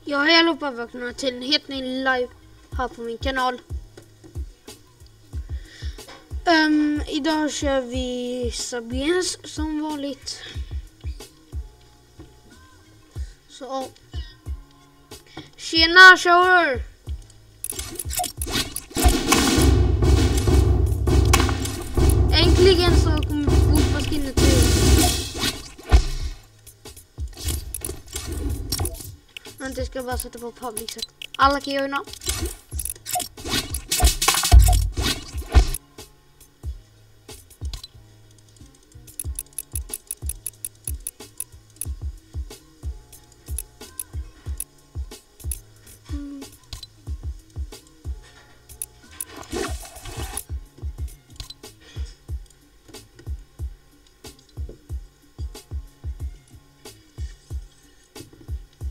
Jag har allihopa välkomna till en helt ny live här på min kanal. Idag kör vi Sabiens som vanligt. Så tjena shower! Äntligen så kommer fotbollskinnet ut. Jag ska bara sätta på public så alla kan göra.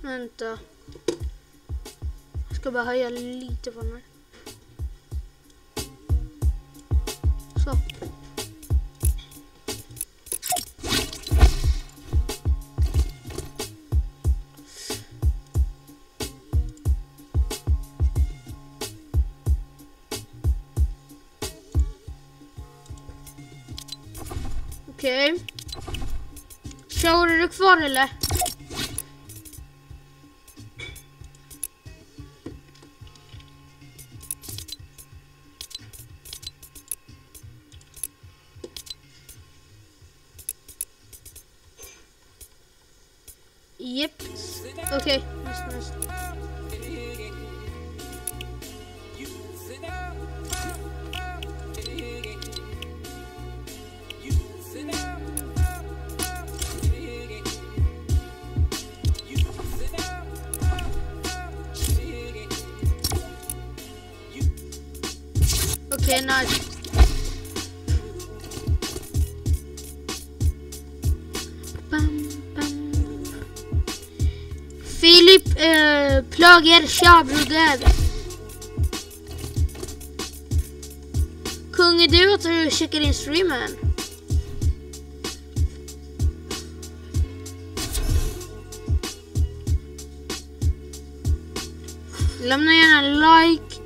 Vänta. Jag ska bara höja lite på den här. Så. Okej. Shower, är du kvar eller? Yep. Okej. Nice. Okej, nice. Filip plöger, tja broder. Kung, är du att du checkar in streamen? Lämna gärna en like.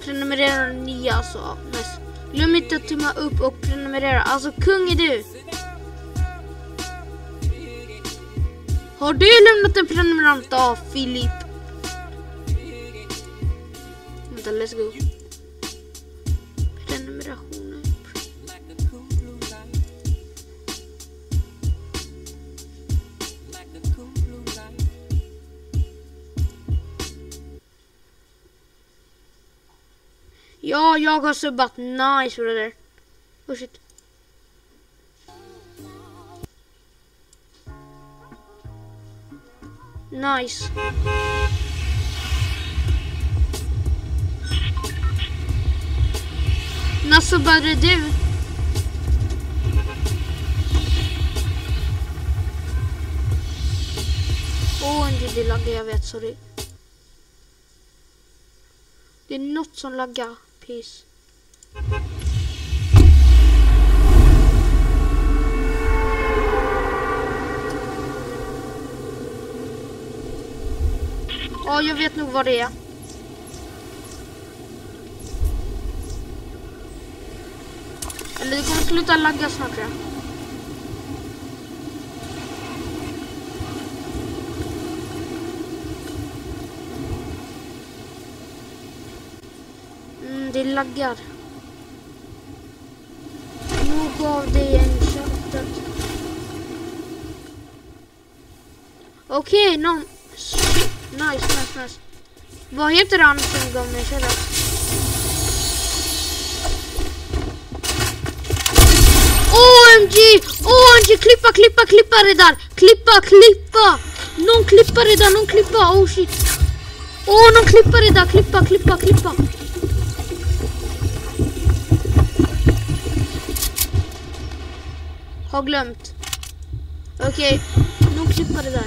Prenumerera nya alltså. Nice. Glöm inte att tumma upp och prenumerera. Alltså kung, är du? Har du lämnat en prenumerant av Filip? Vänta, let's go. Prenumerationer. Ja, jag har subbat. Nice brother. Oh shit. Nice. När subbade du? Det laggar, jag vet, sorry. Det är något som laggar. Peace. Ja, jag vet nog vad det är. Eller det kommer sluta lagga snart, ja. Det laggar. Nu gav det en shoutout. Okej, no. Nice. Vad heter han som gav mig shoutout? OMG, klippa redan. Klippa. Någon klippa redan, oh shit. Någon klippa redan, klippa. Har glömt. Okej, någon klippa det där.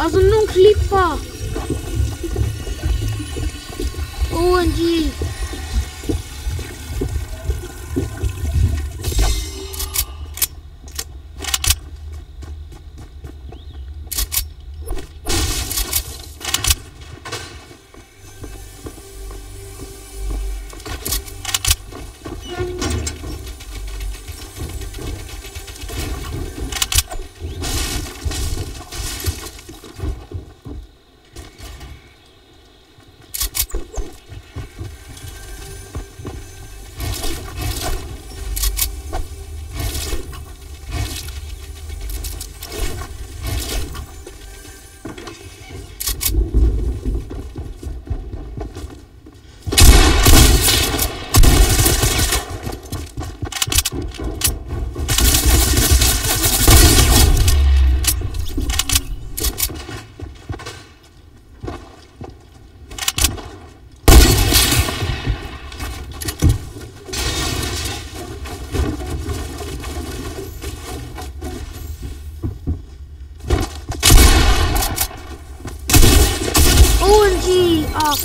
Alltså någon klippa. OMG.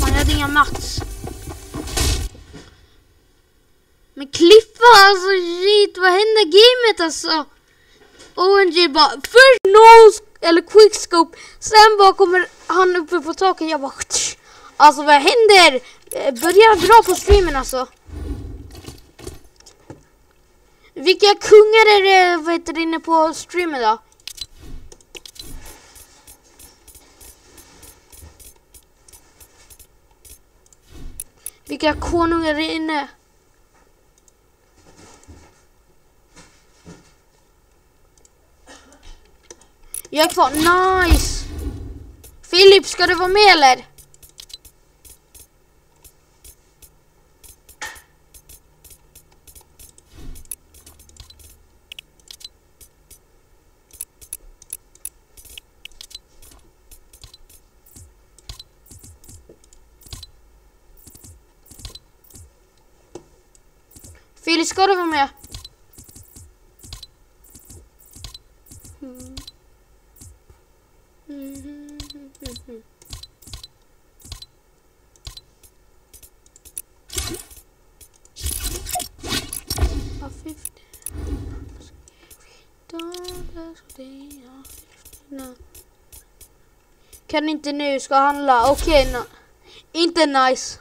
Man, jag hade inga mats. Men klippa alltså, shit, vad hände gamet alltså? OMG bara, först nose eller quickscope, sen bara kommer han uppe på taket. Jag bara, alltså vad händer? Börjar dra på streamen alltså. Vilka kungar är det, vad heter det, inne på streamen då? Vilka konungar är inne? Jag är kvar. Nice! Filip, ska du vara med eller? Filip, ska du vara med? Kan inte nu, ska handla. Okej, no. Inte nice.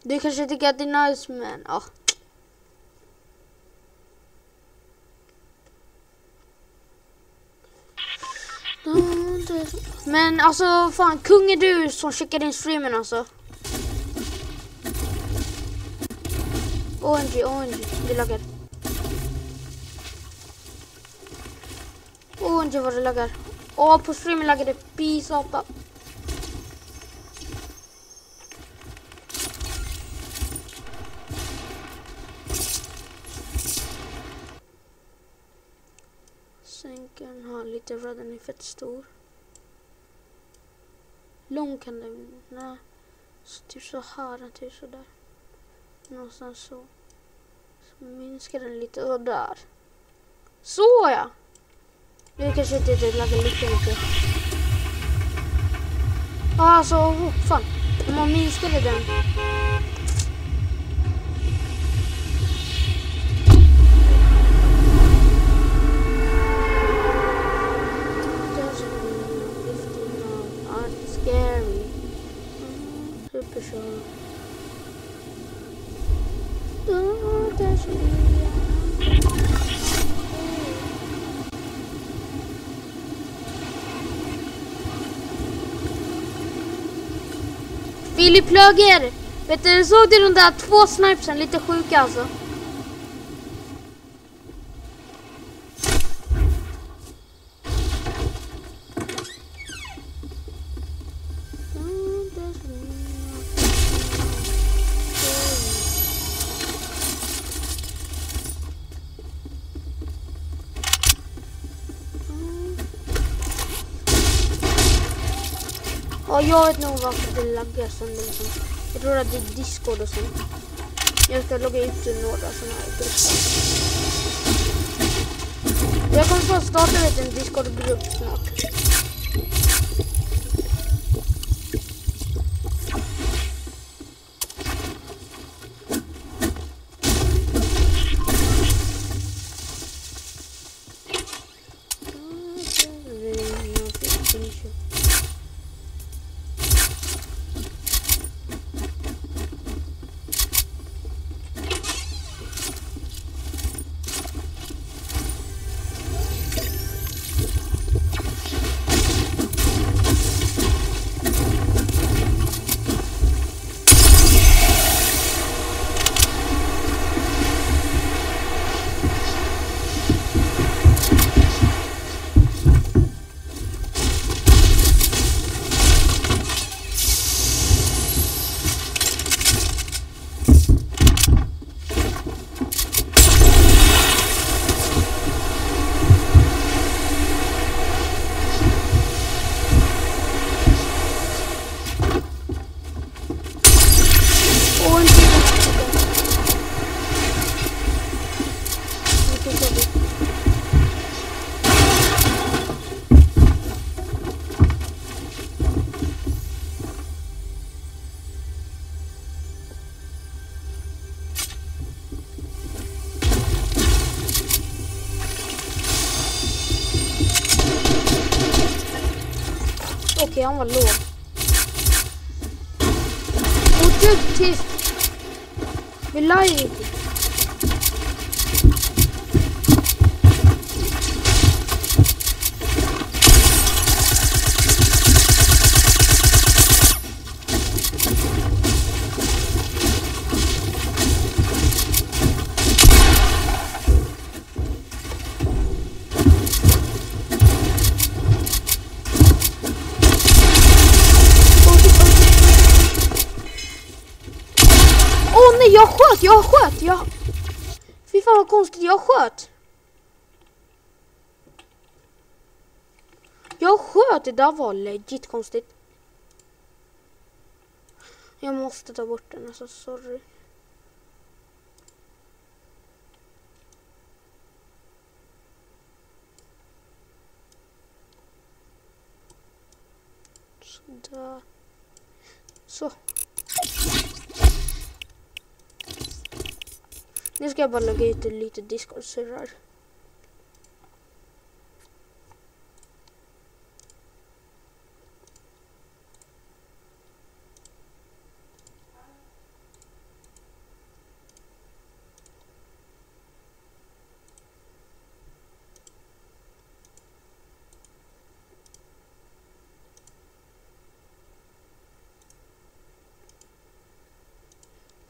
Du kanske tycker att det är nice, men ja. Men alltså fan, kung är du som checkar in streamen alltså. OMG, det laggar. OMG vad det laggar. Åh, på streamen laggar det pisapa. Sänken har lite röd, den är fett stor. Lång kan den, nej. Så typ så här, typ så där. Någonstans så. Så minskar den lite, och där. Så ja. Nu kanske inte det laggar lika mycket. Alltså, fan. Om man minskade den. Scary. Super sure. Filip Löger! Vet du, såg du de där 2 snipesen? Lite sjuka alltså. Ja, jag vet nog varför det laggar sönder liksom. Jag tror att det är Discord och sånt. Jag ska logga ut några sådana här grupper. Jag kommer få starta en Discord-grupp snart. Okej, han var låg. Och tyst. Vi lär inte. Jag sköt. Fy fan vad konstigt, jag sköt. Det där var legit konstigt. Jag måste ta bort den, alltså sorry. Sådär. Så. Nu ska jag bara lägga ut lite Discord-server.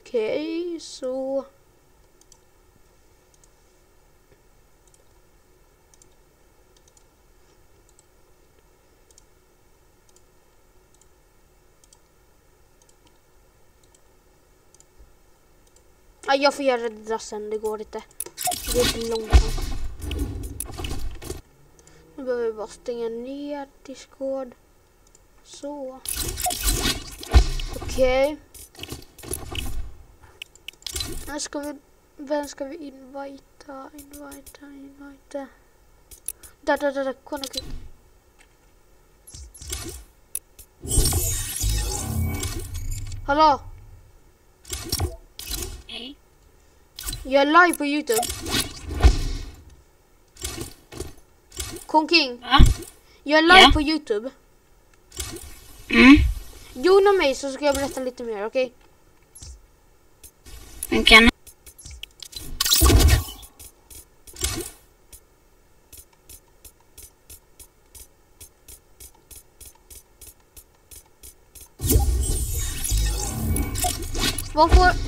Okej, så... Jag får göra det där sen, det går inte. Det är för långsamt. Nu behöver vi bara stänga ner Discord. Så. Okej. Här ska vi... Vem ska vi invita? Där, kolla kul. Hallå? Hej. Jag är live på YouTube. Kong King. Va? Jag är live på YouTube. Jona mig så ska jag berätta lite mer, okej? Okej.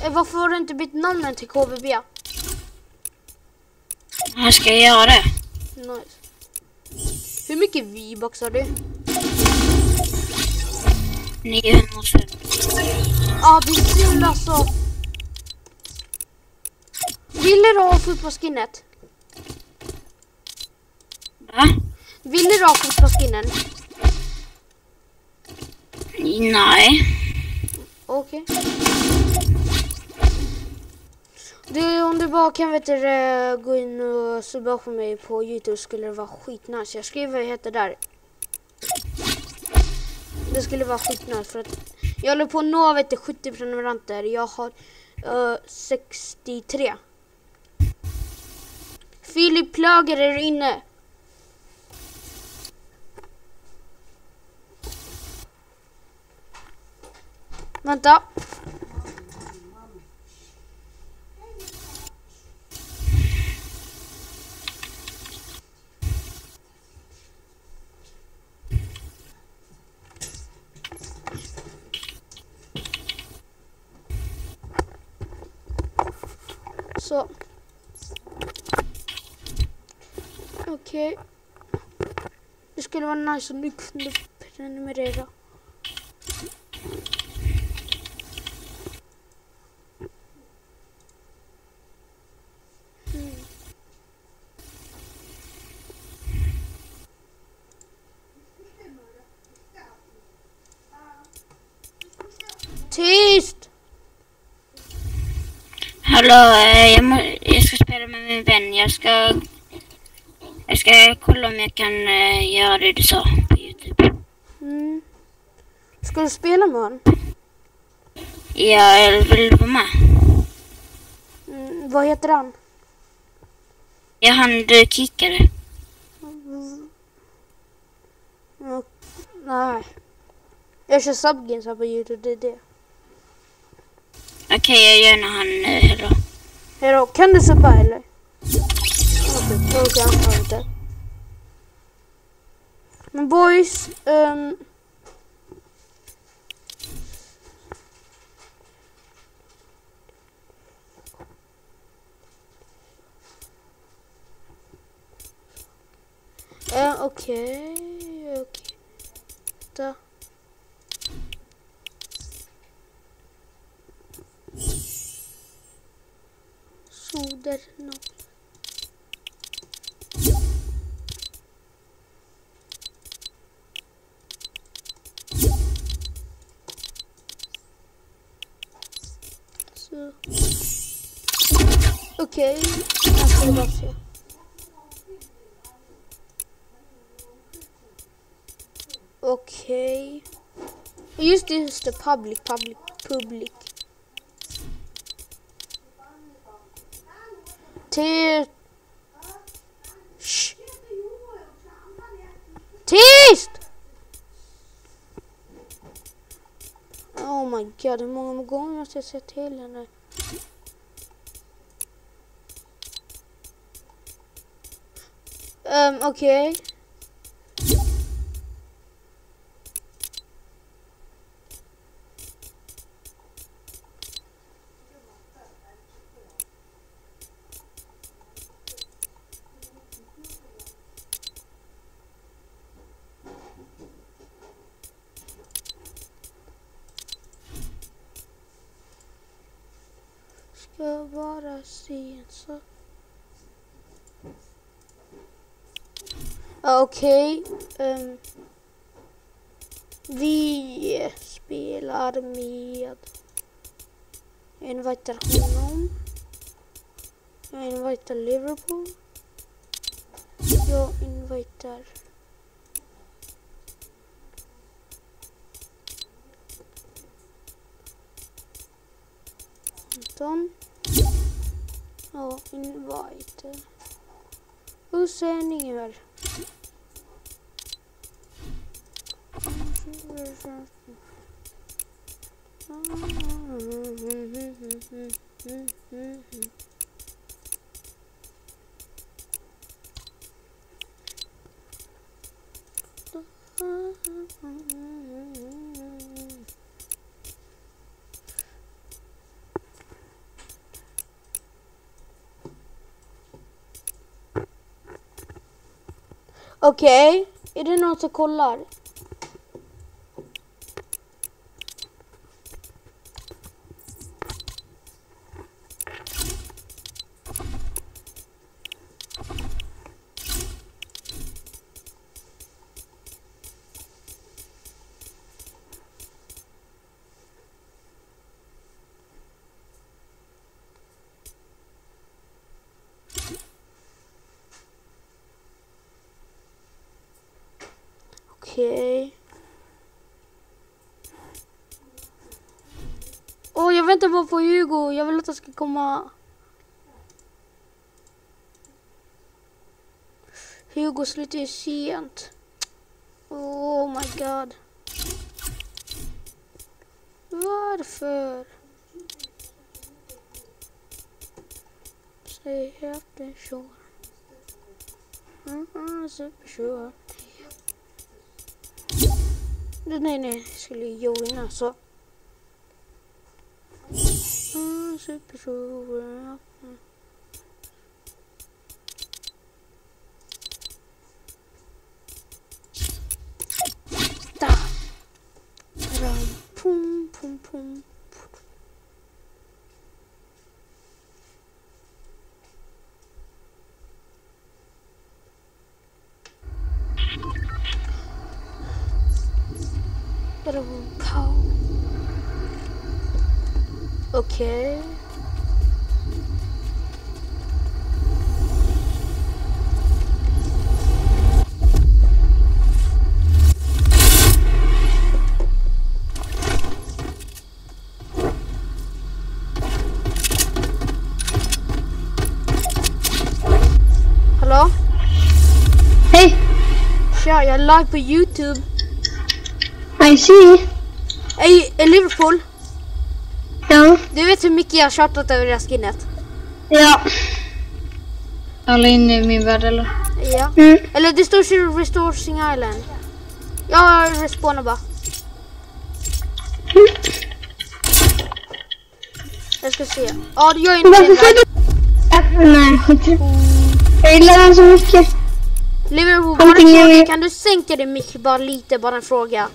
Varför har du inte bytt namnen till KVB? Vad ska jag göra? Nice. Hur mycket V-bucks har du? 900. Ja, det är synd alltså. Vill du ha fotbollsskinnet? Va? Vill du ha fotbollsskinnen? Nej. Okej. Om du bara kan gå in och subba för mig på YouTube skulle det vara skitnice. Jag skriver vad jag heter där. Det skulle vara skitnice för att jag håller på att nå 70 prenumeranter. Jag har 63. Filip Plöger är inne. Vänta. Så. Okej. Det skulle vara nice om du kunde prenumerera. Tyst! Hallå, jag ska spela med min vän. Jag ska kolla om jag kan göra det du sa på YouTube. Ska du spela med honom? Ja, jag vill vara med. Vad heter han? Ja, han du kickade. Nej. Jag kör subgames här på YouTube, det är det. Okej, jag gör när han hejdå. Hejdå, kan du subba eller? Okej, jag antar inte. Men boys, okej. Vänta. Soder no. Så. Okej, jag ska bara se. Okej. Just det, public. Tyst! Oh my god, hur många gånger måste jag säga till henne? Okej. Ska bara se en sak. Okej. Vi spelar med. Jag invitar honom. Jag invitar Liverpool. Jag invitar Anton. Ja, invite. Och sändningen väl. Okej, är det någon som kollar? Okej. Jag väntar bara på Hugo. Jag vill att han ska komma. Hugo slutar ju sent. Oh my god. Varför? Säg efter sure. Super sure. Nej, jag skulle joina så. Super sure. Där. Pum, pum, pum. Okej. Hallå? Hej! Tja, jag är live på YouTube. I see. I Liverpool. Ja. Du vet hur mycket jag har tjatat över det här skinnet? Ja. Alla inne i min värld eller? Ja. Eller det står Restoring Island. Jag respawnar bara. Jag ska se. Ja, jag är inte Varför får du... Nej, skit. Jag gillar den så mycket. Liverpool, bara en fråga. Kan du sänka din mick bara lite? Bara en fråga.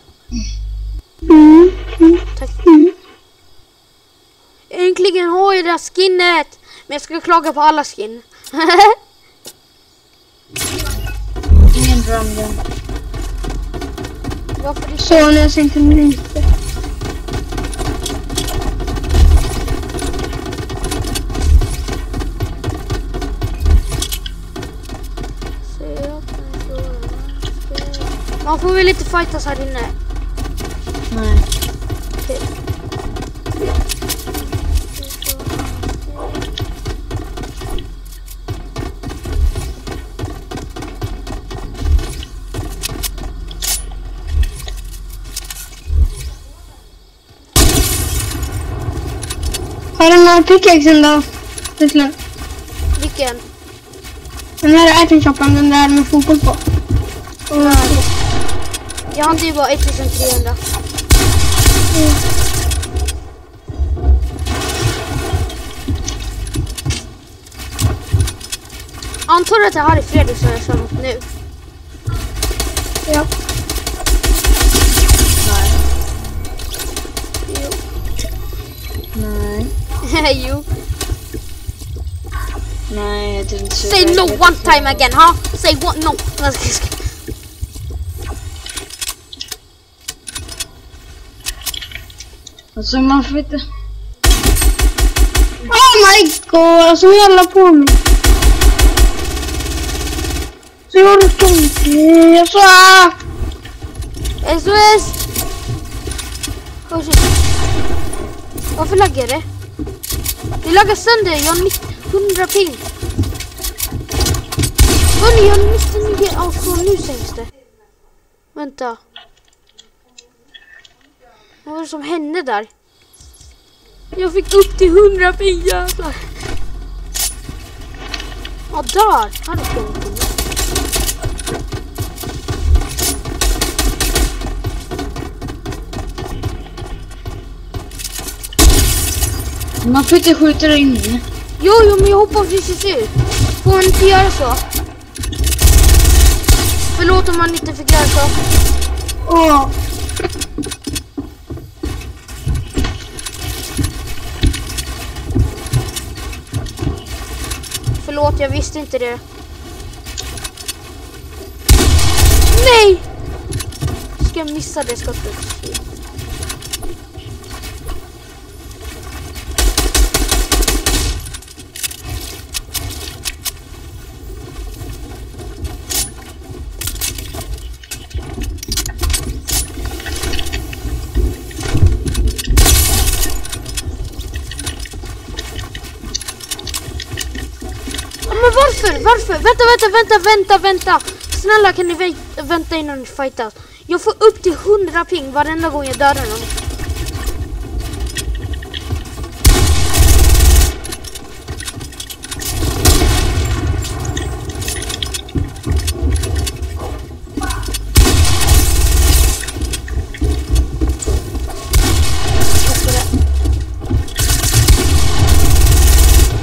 Tack. Äntligen har jag det här skinnet. Men jag ska klaga på alla skin. Ingen drömde. Varför det Så när jag sänkte den inte. Man får väl inte fightas här inne. Nej. Okej. Har den här pickaxen då? Vilken? Den här itemshoppen, den där med fotboll på. Jag har ju bara 1300. Antar att jag har i Fredrik så jag kör mot nu. Ja. Jo. Nej. Jo. Nej, jag tänkte så. Say no one time again, huh? Say what? No. Alltså man får inte... Oh my god, alltså jävla på mig. Så jag orkar inte. Alltså. SOS! Oh shit. Varför laggar det? Det laggar sönder, jag har 100 ping. Hörni, jag har 99. Alltså nu sänks det. Vänta. Vad var det som hände där? Jag fick upp till 100 ping, jävlar. Ja, där. Här är punkten. Man får inte skjuta där inne. Jo, men jag hoppas precis ut. Får man inte göra så? Förlåt om man inte fick göra så. Åh. Förlåt, jag visste inte det. Nej! Ska jag missa det skottet? Varför? Vänta. Snälla kan ni vänta innan ni fightas. Jag får upp till 100 ping varenda gång jag dödar någon.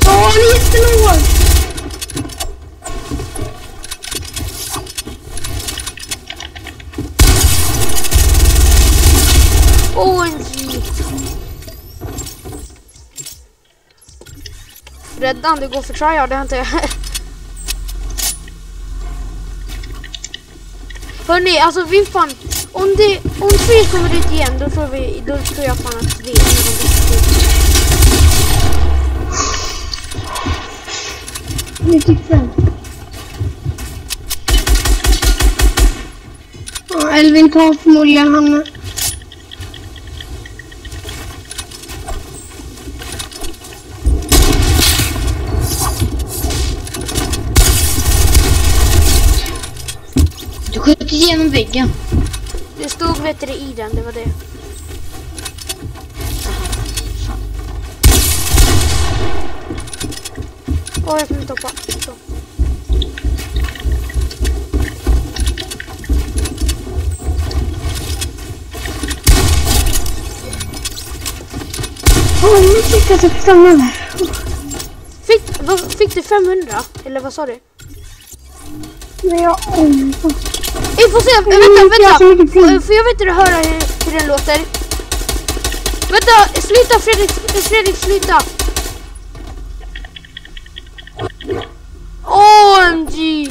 Han är jättelåg. OMG. Räddan, du går för tryhard, det har inte jag. Hörrni, alltså vi fan, om 3 kommer ut igen, då tror jag fan att vi är med 95. Ja, Elvin tar förmodligen han. Du sköt igenom väggen. Det stod bättre i den, det var det. Jag kan inte hoppa. Så. Nu fick jag typ 500. Fick du 500? Eller vad sa du? Men jag Vi får se, vänta. Får jag vet du höra hur den låter? Vänta, sluta Fredrik, sluta. OMG.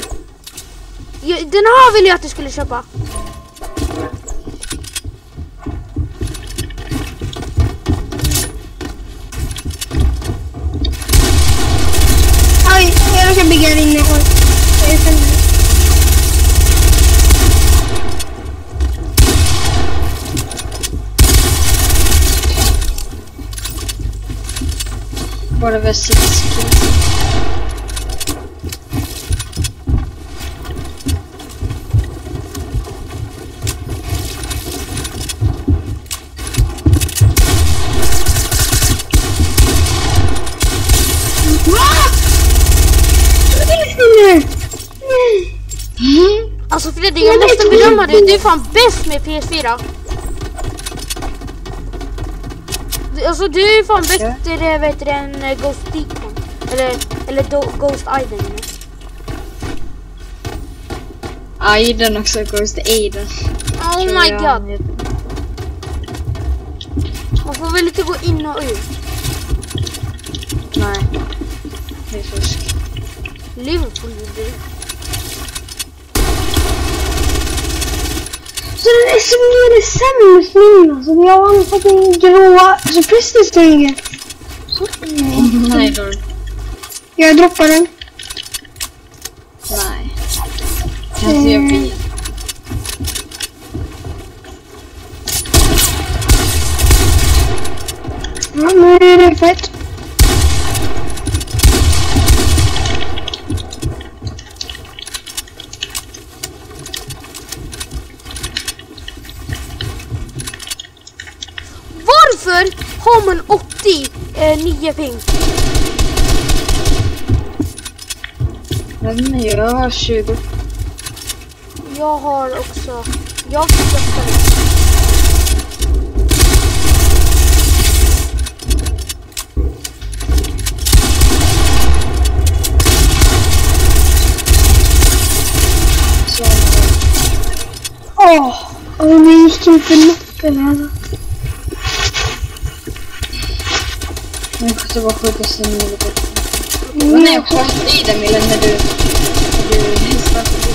Den här vill jag att du skulle köpa. Oj, jag ska bygga inne. Bara väl 6 kills. Alltså Fredrik, jag måste bedöma dig. Du är fan bäst med PS4. Alltså du är fan bättre än Ghost Deacon. Eller Ghost Aiden. Aiden också, Ghost Aiden. Oh my god. Man får väl inte gå in och ut. Nej. Det är fusk. Liverpool det. Så den SMG är sämst nu. Alltså jag har fått en gråa suppressor-stränger. Nej då. Jag droppar den. Nej. Kanske jag vill. Ja, nu är det fett. Varför har man 89 ping? Men jag har 20. Jag har också. Jag försöker. Och vi gick inte noppen här. Jag måste bara skjuta sig ner lite. Nej, jag sköt i den Mille när du hästar förbi.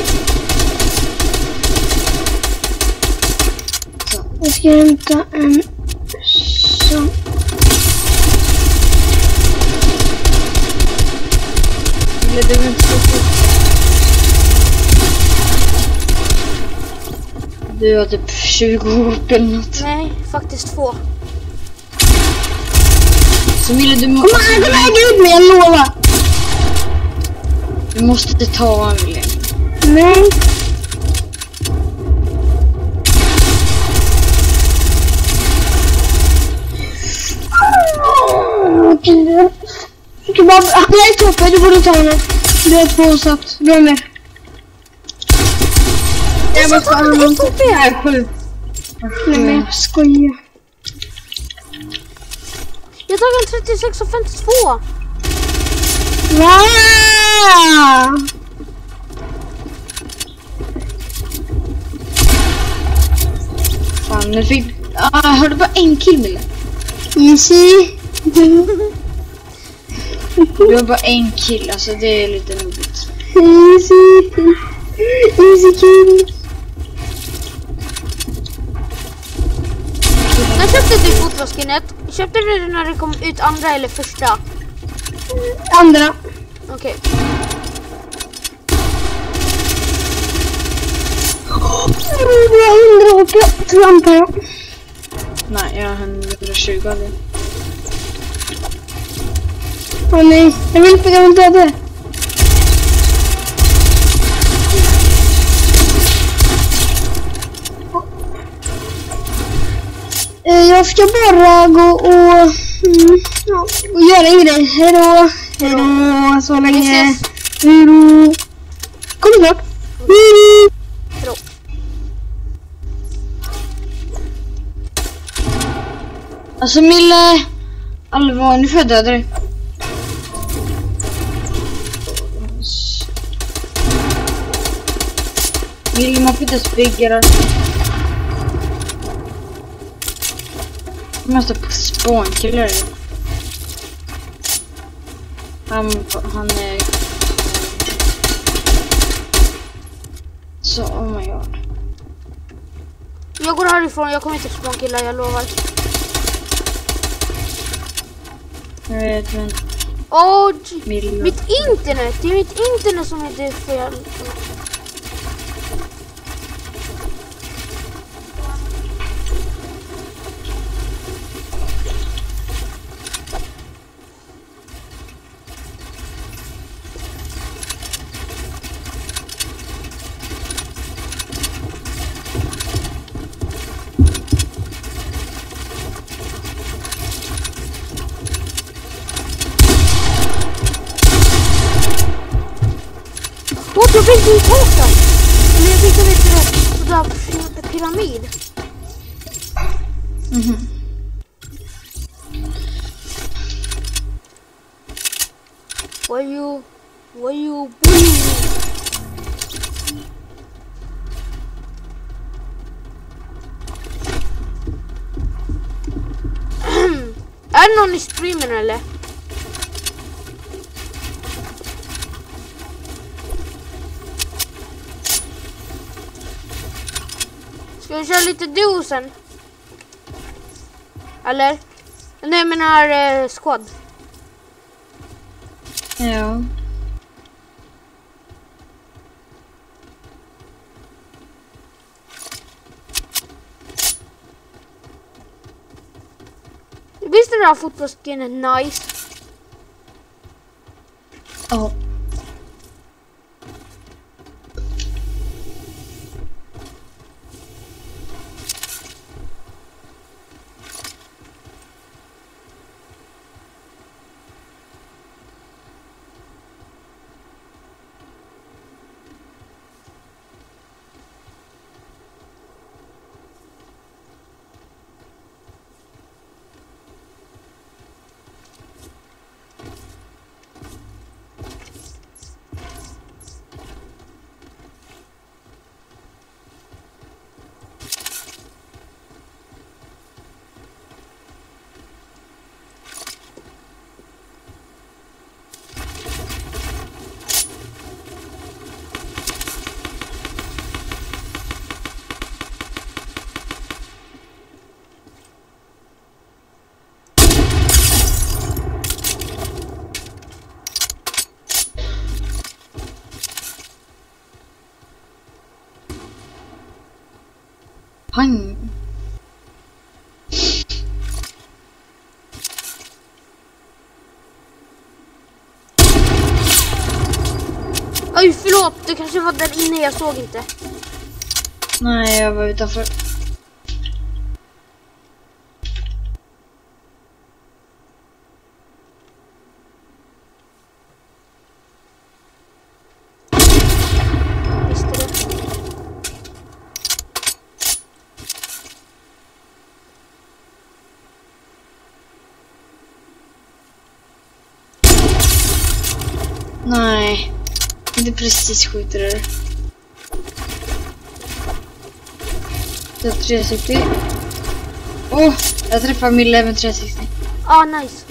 Så. Jag ska hämta en sån. Mille, du vill inte stå upp. Du har typ 20 HP eller något. Nej, faktiskt 2. Så Mille, du måste... Kom här, gå ut med, jag lovar. Du måste ta en William. Nej. Okej, bara, han är i toppen, du borde ta honom. Du har 2 snabbt, bra med. Jag sa att han hade 1 HP. Nej, 7. Nej men jag skojar. Jag tog en 36 och 52. Va? Fan, nu fick... har du bara en kill, Mille? Easy. Du har bara en kill, alltså det är lite nubbigt. Easy. Easy kill. När köpte du fotbollsskinnet? Köpte du det när det kom ut andra eller första? Andra. Okej. Jag har 100 HP, tror jag antar jag. Nej, jag har 120 av det. Åh nej, jag vill döda det. Jag ska bara gå och, och göra en grej. Hejdå. Hejdå, så länge. Hejdå. Kom snart. Hejdå. Hejdå. Alltså Mille, allvar, nu får jag döda dig. Mille, man får inte spygga det. Jag måste på spånkillar. Han är... Så, oh my god. Jag går härifrån, jag kommer inte spånkilla, jag lovar. Jag vet, men... Åh, Mille. mitt internet! Det är mitt internet som inte är fel. Jag fick en tårta! Eller jag fick en sådär pyramid. Mhm. What you... Är det någon i streamen eller? Ska vi köra lite duo sen? Eller? Nej, jag menar squad. Ja. Visst är det här fotbollsskinnet nice? Ja. Pang. Oj, förlåt. Du kanske var där inne, jag såg inte. Nej, jag var utanför. Visste det. Nej. Inte precis skjuter det. Så 360. Åh, jag träffar Mille med 360. Nice.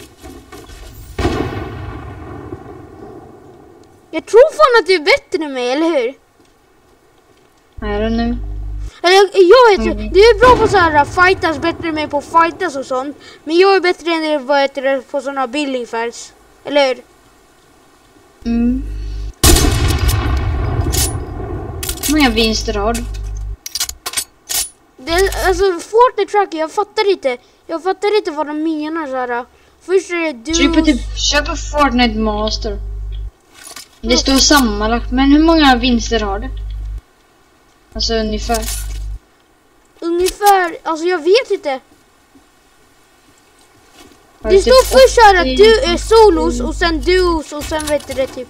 Jag tror fan att du är bättre än mig, eller hur? Är det nu? Eller jag vet, du är bra på så här fightas, bättre än mig på fightas och sånt. Men jag är bättre än dig på såna building fights. Eller hur? Mm. Hur många vinster har du? Alltså Fortnite tracker, jag fattar inte vad de menar så här. Först är det Köp på Fortnite Master. Det står sammanlagt, men hur många vinster har du? Alltså ungefär. Ungefär, alltså jag vet inte. Det står först så här att du är solos och sen duos och sen vet du det typ.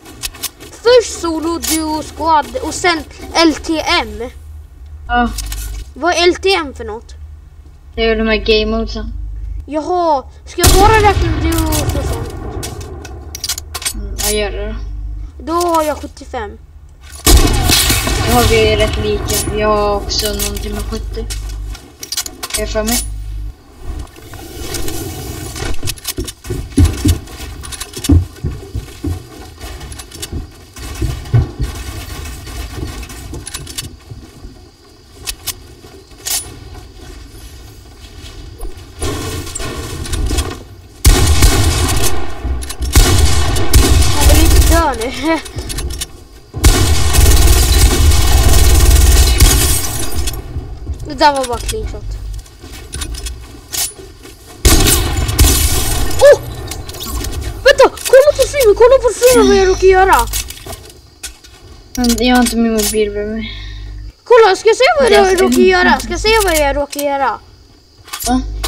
Först solo, duo, squad och sen LTM. Ja. Vad är LTM för något? Det är de här game modesen. Jaha, ska jag bara räkna duos och sånt? Jag gör det. Då har jag 75. Då har vi rätt lika. Jag har också någonting med 70. Jag är för mig. Nu. Det där var bara clean shot. Oh! Vänta! Kolla på streamen vad jag råkar göra. Jag har inte min mobil med mig. Kolla, ska jag se vad jag råkar göra?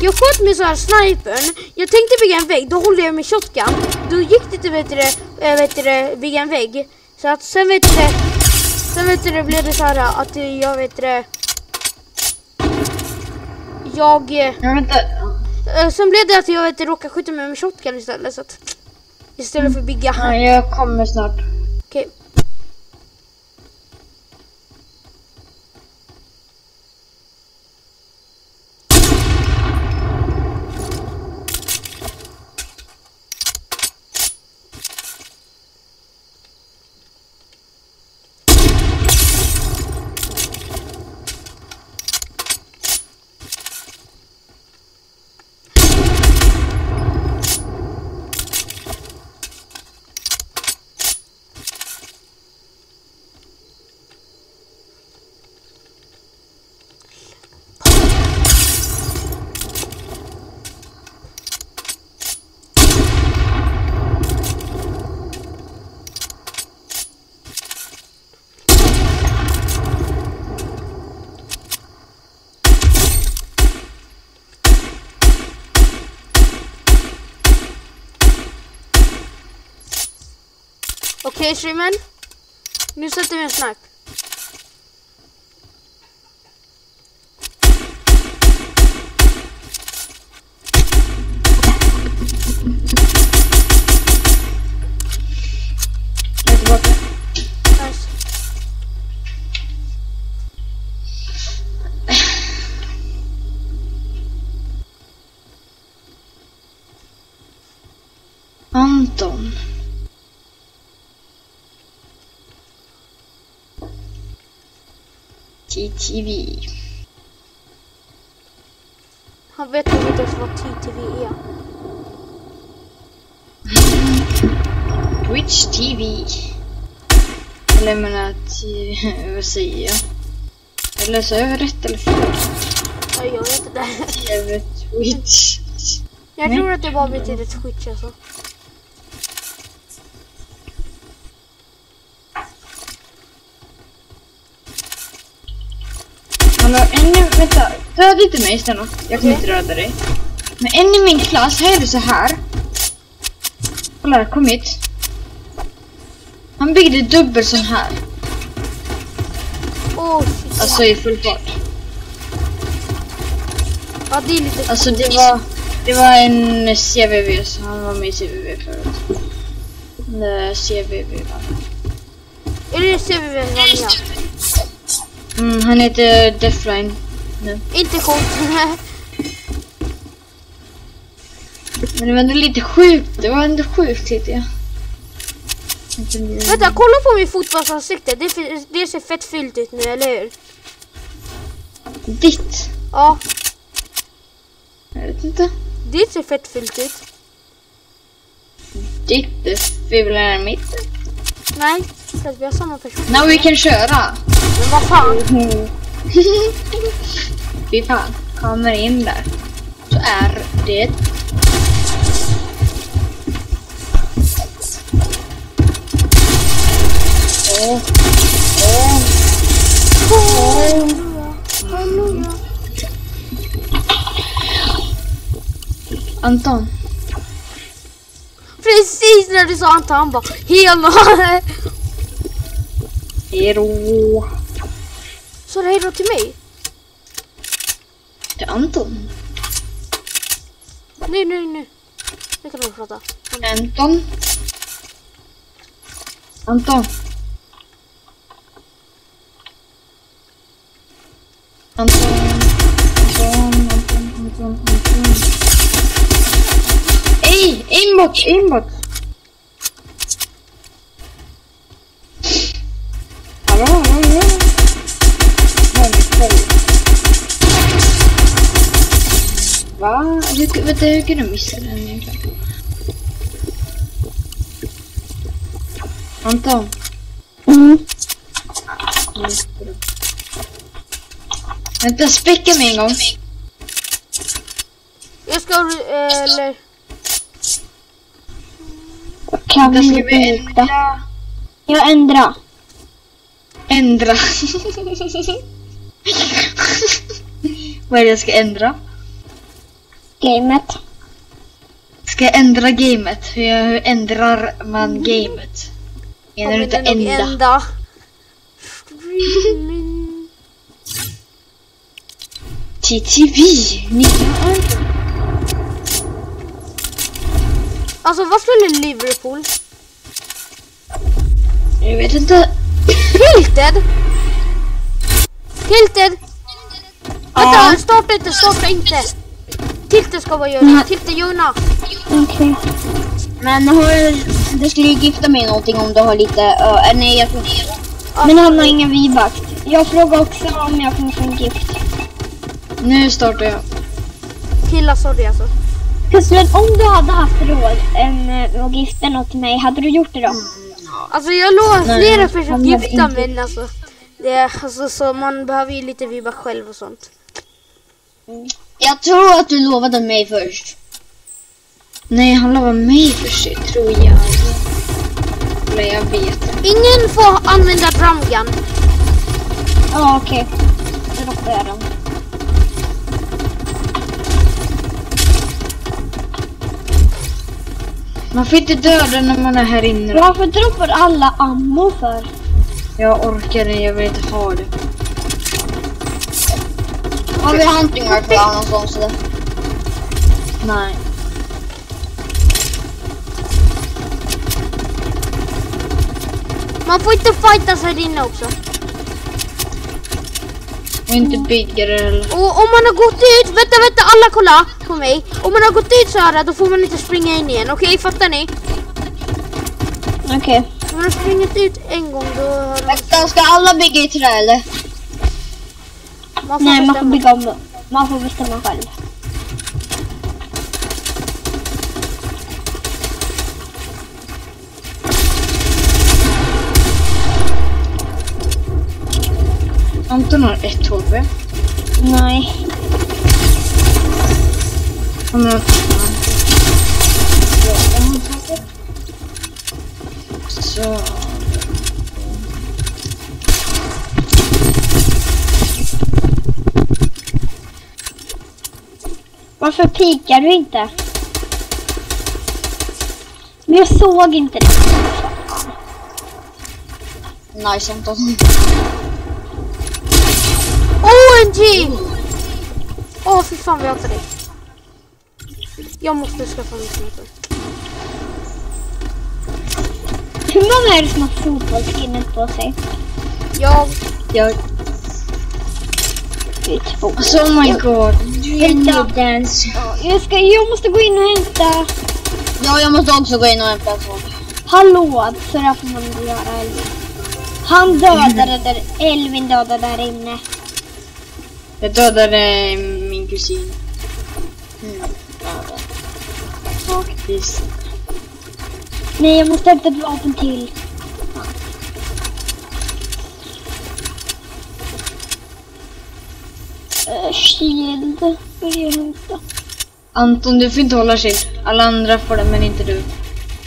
Jag sköt med så här snipern. Jag tänkte bygga en vägg, då håller jag med shotgun. Då gick det till bygga en vägg. Så att sen blev det så här att sen blev det att jag råkade skjuta med shotgun istället, så att istället för att bygga. Ja, jag kommer snart. Okej. Okej, streamen. Nu sätter vi en snipe. Jag är tillbaka. Nice. Anton. TTV. Han vet inte ens vad TTV är. Twitch TV. Eller menar vad säger jag? Eller så är jag rätt eller fel? Ja, jag vet inte. TV Twitch. Jag tror att det bara betyder Twitch alltså. Hallå, vänta. Döda inte mig Stenna. Jag kan inte döda dig. Men en i min klass, här är det så här. Kolla, kom hit. Han byggde dubbel sån här. Shit. Alltså i full fart. Ja, det är lite... Alltså det var en CVV, så han var med i CVV förut. CVV va? Är det CVV vanliga? Han heter Deathline nu. Inte coolt. Men det var ändå lite sjukt, det var ändå sjukt tyckte jag. Vänta, kolla på min fotbollsansikte. Det ser fett fyllt ut nu, eller hur? Ditt? Ja, Jag vet inte. det ser fett fyllt ut. Ditt är fulare än mitt. Nej, för att vi har samma person. Now vi kan köra. Men vad fan? Fy fan, kommer in där. Så är det. Anton. Precis när du sa Anton, han bara hela. Hero. Så det är då till mig? Till Anton. Nu. Nu kan du prata. Anton. Anton. Ej, inbot. Hallå. Va? Hur kan du missa den egentligen? Anton. Vänta, späcka mig en gång. Jag ska eller Kan Vänta, vi ska vi byta? ändra? Jag ändrar. Ändra. Vad är det jag ska ändra? Gamet. Ska jag ändra gamet? Hur ändrar man gamet? Jag kommer inte det nog ända. TTV. Alltså vad skulle Liverpool? Jag vet inte. Tilted. Vänta, starta inte. Tilted ska vara göra. Tilted Jona. Okej. Men du skulle ju gifta mig någonting om du har lite... nej, jag tror inte. Men han har ingen vivakt. Jag frågar också om jag kan få en gift. Nu startar jag. Killar, sorry alltså. Kusten, om du hade haft råd att gifta något till mig, hade du gjort det då? Alltså jag lovar flera personer gifta, men alltså det är alltså så man behöver ju lite vibba själv och sånt. Jag tror att du lovade mig först. Nej, han lovar mig först, tror jag. Men jag vet. Ingen får använda drumgun. Ja, okej. Då råkar jag den. Man får inte döda när man är här inne. Varför droppar alla ammo för? Jag orkar det, jag vill inte ha det. Har vi hunting rifle någonstans eller? Nej. Man får inte fighta sig inne också. Och inte bygga det heller. Och om man har gått ut, vänta, alla kolla på mig. Om man har gått ut så här, då får man inte springa in igen. Okej, fattar ni? Okej. Om man har springit ut en gång, då har Vänta, ska alla bygga i trä eller? man får Nej, man får bestämma. bygga om det. Man får bestämma själv. Anton har 1 HP. Nej. Han har... Så... Varför pikar du inte? Men jag såg inte det. Nice, Anton. OMG! Åh, fy fan vad jag hatar dig. Jag måste skaffa mig sniper. Hur många är det som har fotbollsskinnet på sig? Jag... Det är 2. Alltså, oh my god. Du är en dance. Jag måste gå in och hämta. Ja, jag måste också gå in och hämta så. Hallå, så där får man göra Elvin. Han dödade där, Elvin dödade där inne. Jag dödade min kusin. Faktiskt. Nej, jag måste hämta ett vapen till. Shield. Vill jag hämta. Anton, du får inte hålla shield. Alla andra får det, men inte du.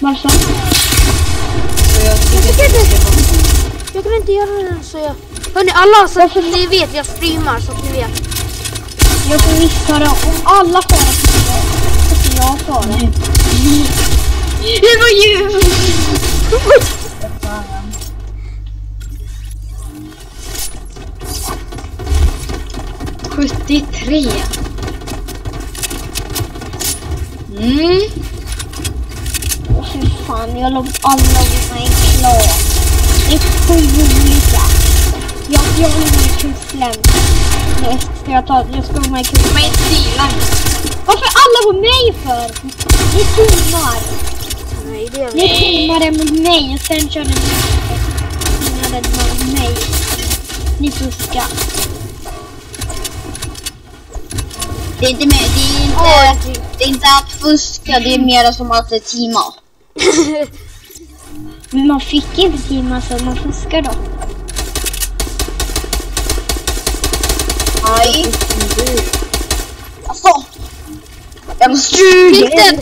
Varför? Så jag tycker inte du ska få. Jag kan inte göra det så jag... Hörrni, alla så att ni vet, jag streamar så att ni vet. Jag får visst höra om alla får det. Så jag får det. Det var ju... 73. Åh fy fan, jag har lovat alla av mig klar. Det är 7 olika. Jag har med kusslen. Jag ska med kusslen. Men stilar. Varför alla på mig för? Ni teamar. Nej, det är Ni teamade mot mig och sen körde ni mot mig. Ni fuskar. Det är inte mer, det är inte att fuska, det är mer som att teama. Men man fick inte teama så man fuskar då. Nej. Alltså. Jag måste... Tilted!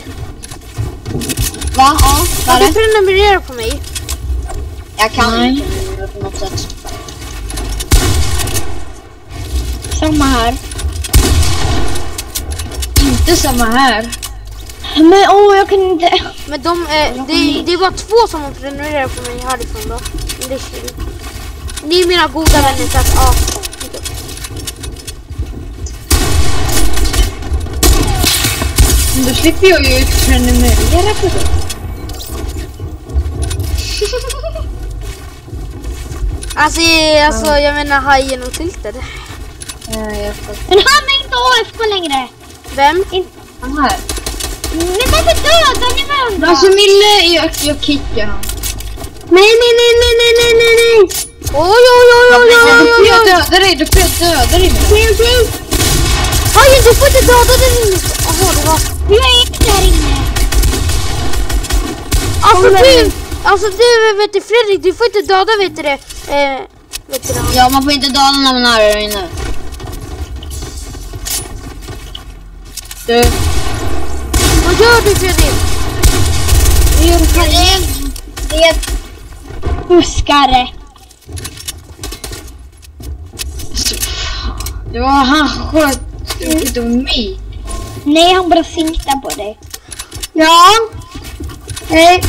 Va? Ja, Kan du prenumerera på mig? jag kan inte prenumerera på något sätt. Samma här. Inte samma här. Men jag kan inte. Men det är bara 2 som har prenumererat på mig härifrån då. Men det är chill. Ni är mina goda vänner så att ja. Men då slipper jag ju prenumerera på det. Alltså jag menar hajen och tilted. Ja, jag fattar. Men han är inte AFK längre. Vem? Han här. Men varför dödar ni varandra? Alltså Mille, jag kickar han. Nej. Oj. Jag dödar dig, du får jag döda dig. Okej. Hajen, du får inte döda den inne. Jaha, det var... Jag är inte där inne. Alltså du vet du Fredrik, du får inte döda vet du det. Vet du det? Ja, man får inte döda när man är där inne. Du. Vad gör du Fredrik? Det är Fuskare. Det var han sköt inte mig. Nej, han bara siktar på dig. Ja. Hej.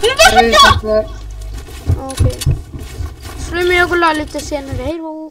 Men varför då? Okej. Så nu jag går lite senare. Hej då.